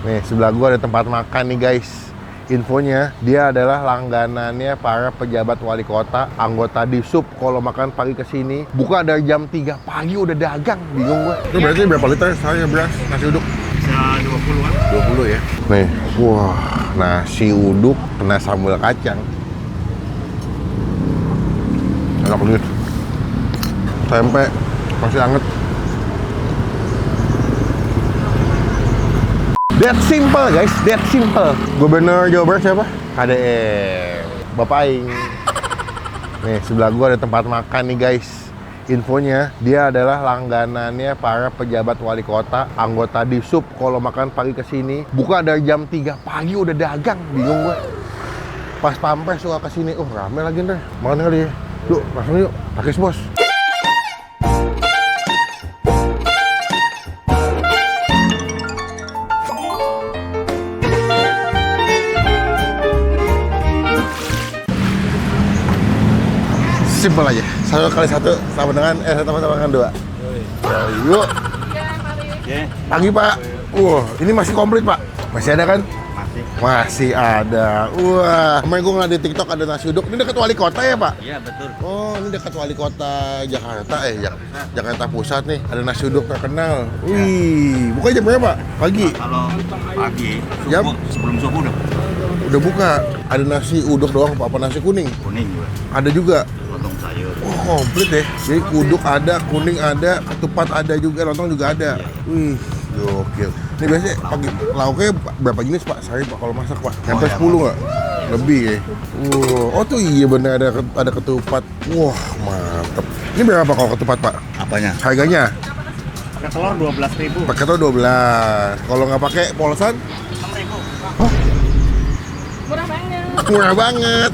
Nih, sebelah gua ada tempat makan nih guys. Infonya, dia adalah langganannya para pejabat wali kota, anggota Disub. Kalau makan pagi ke sini, buka dari jam 3 pagi udah dagang. Bingung gua. Itu berarti berapa liter saya beras nasi uduk? Bisa 20-an. 20 ya. Nih, wah, nasi uduk kena sambal kacang. Enak banget. Tempe masih anget. That simple guys, that simple. Gubernur Jawa Barat siapa? KDM, Bapak Aing. Nih, sebelah gua ada tempat makan nih guys. Infonya, dia adalah langganannya para pejabat wali kota, anggota Disub. Kalau makan pagi ke sini, buka dari jam 3 pagi udah dagang. Bingung gua. Pas pampres suka ke sini, rame lagi ntar. Makan kali ya. Yuk, langsung yuk. Takis bos. Simpel aja, 1x1 sama dengan sama dengan 2. Yuk. Pagi Pak. Wah, ini masih komplit Pak. Masih ada kan? Masih ada. Wah, kemarin gue ngeliat di TikTok ada nasi uduk. Ini dekat wali kota ya Pak? Iya betul. Oh, ini dekat wali kota Jakarta. Jakarta Pusat nih. Ada nasi uduk terkenal. Wih, buka jam berapa Pak? Pagi. Kalau pagi, Jam? sebelum subuh Udah buka. Ada nasi uduk doang apa nasi kuning? kuning juga, Ada juga. lontong sayur. Oh, komplit deh. Jadi uduk ada, kuning ada, ketupat ada juga, lontong juga ada. Wih, gokil. Ini biasanya pagi lauknya berapa jenis Pak? Sehari Pak kalau masak Pak? Sampai 10 nggak? Lebih ya? Oh tuh iya bener ada ketupat. Wah, mantep. Ini berapa kalau ketupat Pak? Apanya? Harganya? Pakai telur 12.000. Pakai telur 12. Kalau nggak pakai polosan? 6.000. Murah banget. Murah banget.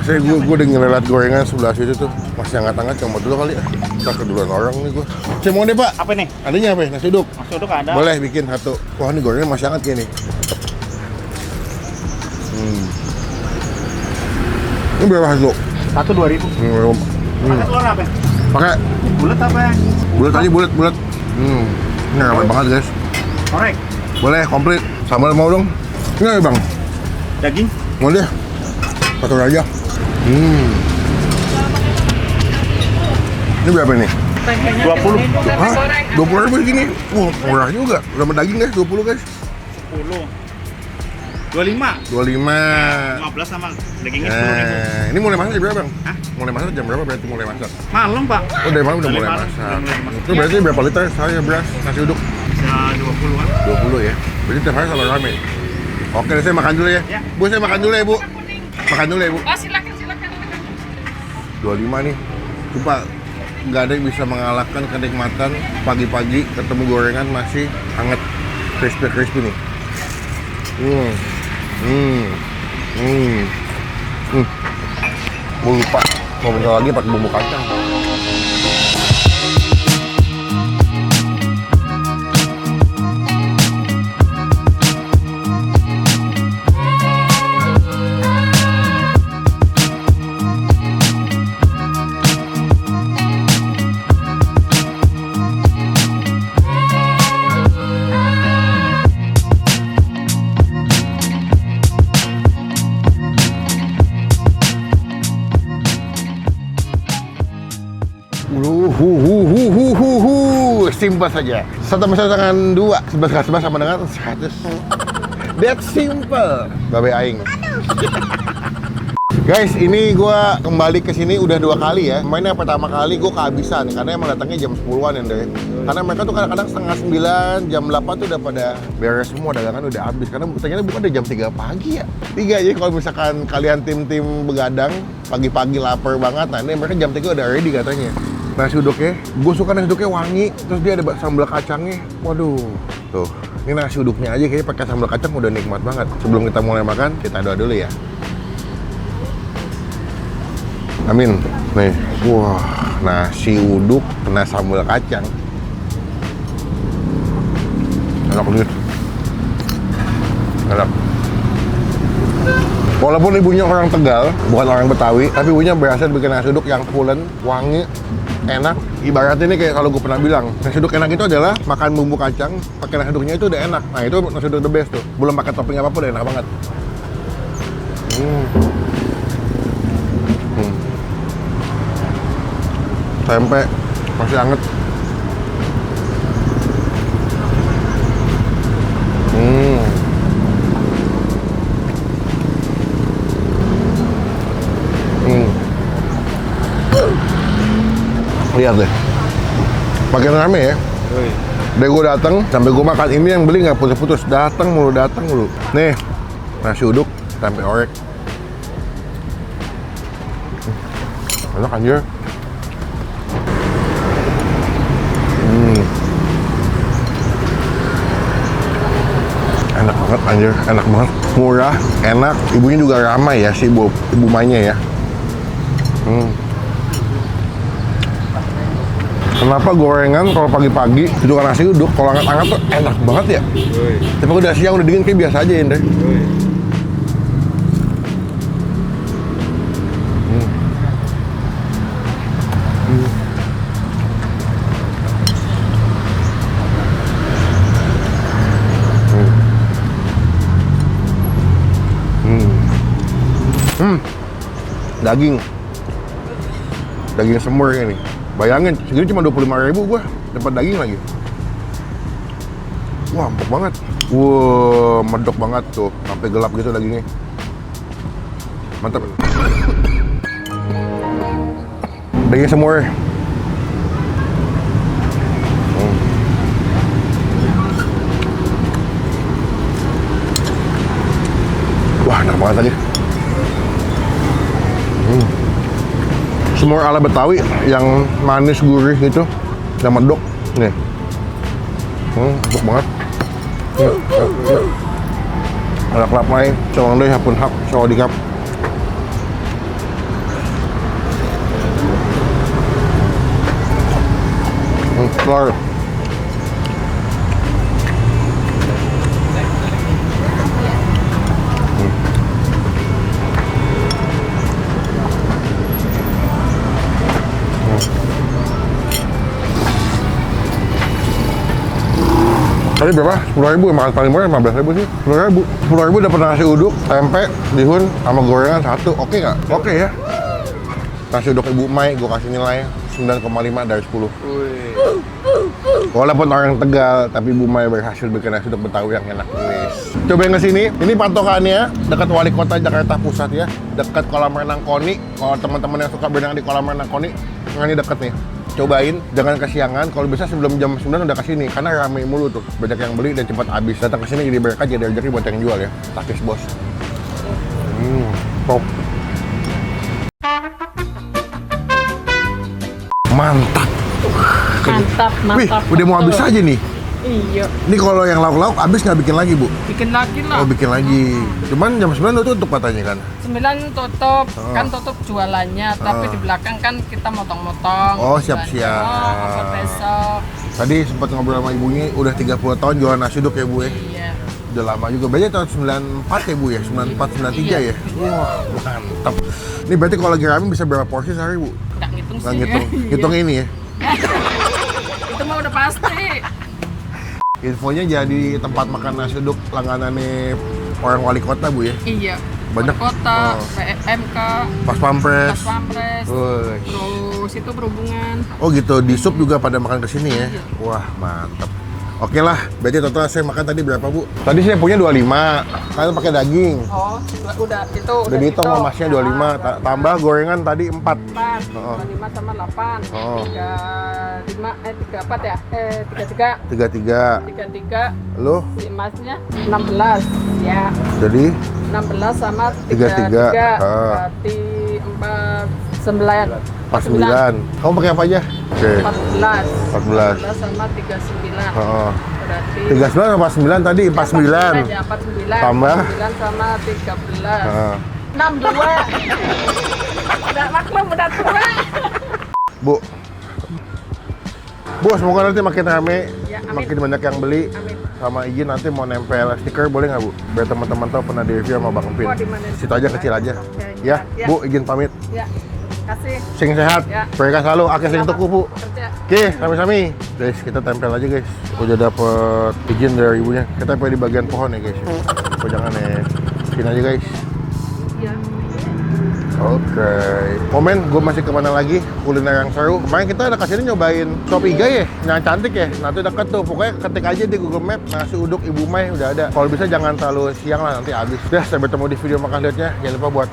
Saya gue udah ngeliat gorengan sebelah situ tuh masih hangat-hangat, coba dulu kali ya. Kita keduluan orang nih gue. Saya mau deh Pak. Apa nih? Adanya apa? Nasi uduk. Nasi uduk ada. Boleh bikin satu. Wah ini gorengan masih hangat kayak nih. Ini berapa satu? Satu 2.000. Pakai telur apa? Pakai Bulat apa? bulat aja bulat. Ini aman banget guys. Korek. Boleh komplit. Sambal mau dong? Ini ya bang. Daging. Mau deh. Satu aja. Ini berapa nih? 20. Hah? 20.000 gini? Wah murah juga. Udah daging guys, 20 guys. 10. 25. 25. 15 sama dagingnya 10.000. Ini mulai masak jam berapa bang? Hah? Mulai masak jam berapa berarti mulai masak? Malam Pak. Oh dari malam udah Dari mulai malam, masak. udah mulai masak. Itu berarti berapa liter saya beras nasi uduk? Bisa 20-an. 20 ya? Berarti tiap hari selalu rame? Oke, saya makan dulu ya. Ya. Bu, saya makan dulu ya Bu. Makan dulu ya Bu. Oh silakan. 25 nih. Coba nggak ada yang bisa mengalahkan kenikmatan pagi-pagi ketemu gorengan masih hangat, crispy nih. Gue lupa mau bentar lagi pakai bumbu kacang. Simpel saja. 1 dengan 2, 11 sama dengan 100. That simple. Babe aing. Guys, ini gua kembali ke sini udah 2 kali ya. Mainnya pertama kali gua kehabisan karena emang datangnya jam 10-an ya, Ndre. Karena mereka tuh kadang-kadang setengah 9, jam 8 tuh udah pada beres semua, dagangan udah habis. Karena ternyata bukan udah jam 3 pagi ya. 3 jadi kalau misalkan kalian tim-tim begadang pagi-pagi lapar banget, nah ini mereka jam 3 udah ready katanya. Nasi uduknya, gue suka nasi uduknya wangi, terus dia ada sambal kacangnya. Waduh, tuh, ini nasi uduknya aja kayaknya pakai sambal kacang udah nikmat banget. Sebelum kita mulai makan, kita doa dulu ya. Amin. Nih, wah, nasi uduk kena sambal kacang. Enak banget. Enak. Walaupun ibunya orang Tegal, bukan orang Betawi, tapi ibunya berhasil bikin nasi uduk yang pulen, wangi, enak. Ibaratnya ini kayak kalau gue pernah bilang, nasi uduk enak itu adalah makan bumbu kacang, pakai nasi uduknya itu udah enak. Nah itu nasi uduk the best tuh. Belum pakai topping apapun udah enak banget. Tempe masih anget. Lihat deh, makin rame ya. Dari gue datang sampai gue makan ini yang beli nggak putus-putus, datang mulu. Nih nasi uduk tempe orek, enak anjir. Enak banget anjir, enak banget, murah, enak. Ibunya juga ramai ya si ibu mainnya ya. Kenapa gorengan kalau pagi-pagi itu kan nasi uduk, kalau hangat-hangat tuh enak banget ya. Tapi udah siang udah dingin kayak biasa aja Indra. Daging semur ini. Bayangin, segini cuma 25.000 gua dapat daging lagi. Wah, empuk banget. Wah, medok banget tuh, sampai gelap gitu dagingnya. Mantap. Daging semur. Wah, enak banget tadi. Semur ala Betawi yang manis gurih gitu, yang medok nih. Empuk banget. Ada kelap main, cawang deh hapun hak, sawo dikap. Telur. Tadi berapa? 10.000 ya, makan paling murah 15.000 sih. 10.000 dapat nasi uduk, tempe, bihun, sama gorengan satu. Oke nggak? Oke ya. Nasi uduk Ibu Mai, gue kasih nilai 9,5 dari 10. Walaupun orang Tegal, tapi Ibu Mai berhasil bikin nasi uduk Betawi yang enak. Cobain ke sini. Ini patokannya dekat Wali Kota Jakarta Pusat ya, dekat kolam renang Koni. Kalau teman-teman yang suka berenang di kolam renang Koni, ini deket nih. Cobain, jangan kesiangan. Kalau bisa sebelum jam 9 udah kesini, karena rame mulu tuh, banyak yang beli dan cepat habis. Datang kesini jadi berkah, jadi rezeki buat yang jual ya. Takis bos. Top. Mantap. Wih, udah mau habis aja nih. Iya. Ini kalau yang lauk-lauk habis nggak bikin lagi, Bu? Bikin lagi lah. Oh, bikin lagi. Cuman jam 9 udah tutup katanya kan? 9 tutup, kan tutup jualannya, tapi di belakang kan kita motong-motong. Oh, siap-siap. Oh, besok. Tadi sempat ngobrol sama ibunya, udah 30 tahun jualan nasi uduk ya, Bu ya? Iya. Udah lama juga. Berarti tahun 94 ya, Bu ya? 94, 93 ya? Wah, mantap. Ini berarti kalau lagi rame bisa berapa porsi sehari, Bu? Nggak ngitung sih. Nggak ngitung. Hitung ini ya? Itu mah udah pasti. Infonya jadi tempat makan nasi uduk langganannya orang wali kota, Bu ya? Iya. Banyak. Kota, PMK, Pas Pampres. Terus itu berhubungan. Oh gitu, di sub juga pada makan kesini ya? Wah, mantap. Oke lah, berarti total saya makan tadi berapa, Bu? Tadi saya punya 25, kalian pakai daging. Oh, udah itu. Udah dihitung sama masnya 25, tambah gorengan tadi 4. 4, 5 sama 8, 34 ya? 33. 33. Lu? Si masnya 16, ya. Jadi? 16 sama 33. Berarti 49. 49. Kamu pakai apa aja? Oke. 14 sama 39. Berarti 39 sama 49 tadi 49. Ya, 49. Tambah 9 sama 13. 62. Udah maklum, udah tua. Bu, semoga nanti makin rame, Ya, amin. makin banyak yang beli. Amin. Sama izin nanti mau nempel stiker boleh nggak, Bu? Biar teman-teman tahu pernah di review sama Bang Pin. Oh, di mana? Situ aja kecil aja. Oke, Ya, ya. Bu, izin pamit. Ya. Kasih Sing sehat, Ya. mereka selalu akeh sing tuku Bu. kerja. Oke, sami-sami. Guys, kita tempel aja guys. Udah dapet izin dari ibunya. Kita tempel di bagian pohon ya guys. Oh, jangan ya. Sini aja guys. Iya. Oke. Komen, gue masih kemana lagi kuliner yang seru. Kemarin kita ada kasih nyobain sop iga ya, yang cantik ya. Nah itu deket tuh, pokoknya ketik aja di Google Map nasi uduk Ibu Mai udah ada. Kalau bisa jangan terlalu siang lah, nanti habis. Dah, sampai bertemu di video makan liatnya. Jangan lupa buat